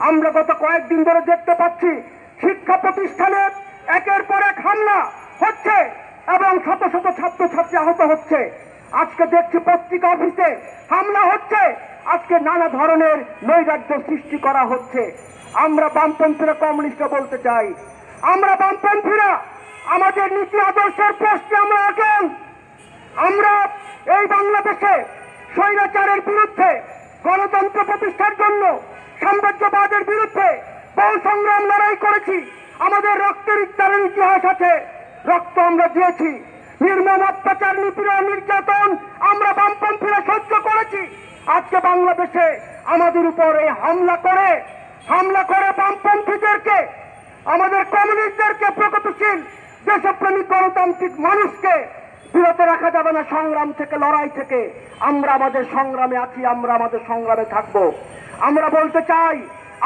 আমরা গত কয়েকদিন ধরে দেখতে পাচ্ছি শিক্ষা প্রতিষ্ঠানে একের পর এক হামলা হচ্ছে এবং শত শত ছাত্রছাত্রী আহত হচ্ছে। আজকে দেখছি পত্রিকা অফিসে হামলা হচ্ছে, আজকে নানা ধরনের নৈরাজ্য সৃষ্টি করা হচ্ছে। আমরা বামপন্থীরা কমিউনিস্টরা বলতে চাই, আমরা বামপন্থীরা আমাদের নীতি আদর্শের প্রশ্নে আমরা আছেন। আমরা এই বাংলাদেশে স্বৈরাচারের বিরুদ্ধে, গণতন্ত্র প্রতিষ্ঠার জন্য সাম্রাজ্যবাদের বিরুদ্ধে বহু সংগ্রাম লড়াই করেছি। আমাদের রক্তের ইচ্ছার ইতিহাস আছে, রক্ত আমরা দিয়েছি। নির্মম অত্যাচার, নিপীড়ন, নির্যাতন আমরা বামপন্থীরা সহ্য করেছি। আজকে বাংলাদেশে আমাদের উপর এই হামলা করে বামপন্থীদেরকে, আমাদের কমিউনিস্টদেরকে, প্রগতিশীল দেশপ্রেমিক গণতান্ত্রিক মানুষকে বিরত রাখা যাবে না সংগ্রাম থেকে, লড়াই থেকে। আমরা আমাদের সংগ্রামে আছি, আমরা আমাদের সংগ্রামে থাকবো। আমরা বলতে চাই,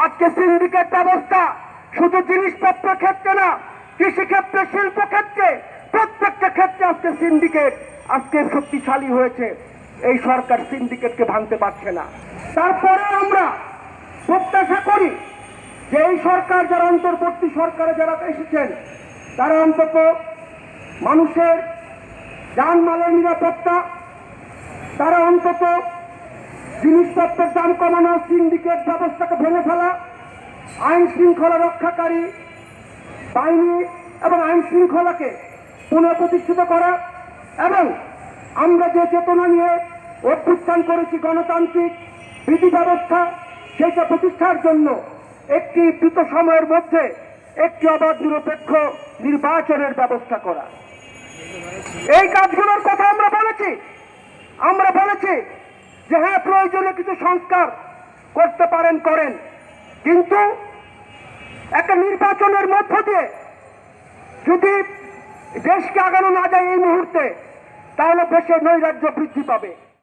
আজকে সিন্ডিকেট ব্যবস্থা শুধু জিনিসপত্র ক্ষেত্রে না, কৃষি ক্ষেত্রে, শিল্প ক্ষেত্রে, প্রত্যেকটা ক্ষেত্রে আজকে সিন্ডিকেট আজকে শক্তিশালী হয়েছে। এই সরকার সিন্ডিকেটকে ভাঙতে পারছে না। তারপরে আমরা প্রত্যাশা করি যে এই সরকার, যারা অন্তর্বর্তী সরকারে যারা এসেছেন, তারা অন্তত মানুষের যানমালের নিরাপত্তা, তারা অন্তত জিনিসপত্রের দাম কমানো, সিন্ডিকেট ব্যবস্থাকে ভেঙে ফেলা, আইন শৃঙ্খলা রক্ষাকারী বাহিনী এবং আইন শৃঙ্খলাকে পুনঃপ্রতিষ্ঠিত করা এবং আমরা যে চেতনা নিয়ে অভ্যুত্থান করেছি গণতান্ত্রিক বিধি ব্যবস্থা, সেইটা প্রতিষ্ঠার জন্য একটি দ্রুত সময়ের মধ্যে একটি অবাধ নিরপেক্ষ নির্বাচনের ব্যবস্থা করা। এই কাজগুলোর কথা আমরা বলেছি যে হ্যাঁ, প্রয়োজনীয় কিছু সংস্কার করতে পারেন, করেন, কিন্তু একটা নির্বাচনের মধ্য দিয়ে যদি দেশকে আগানো না যায় এই মুহূর্তে, তাহলে দেশের নৈরাজ্য বৃদ্ধি পাবে।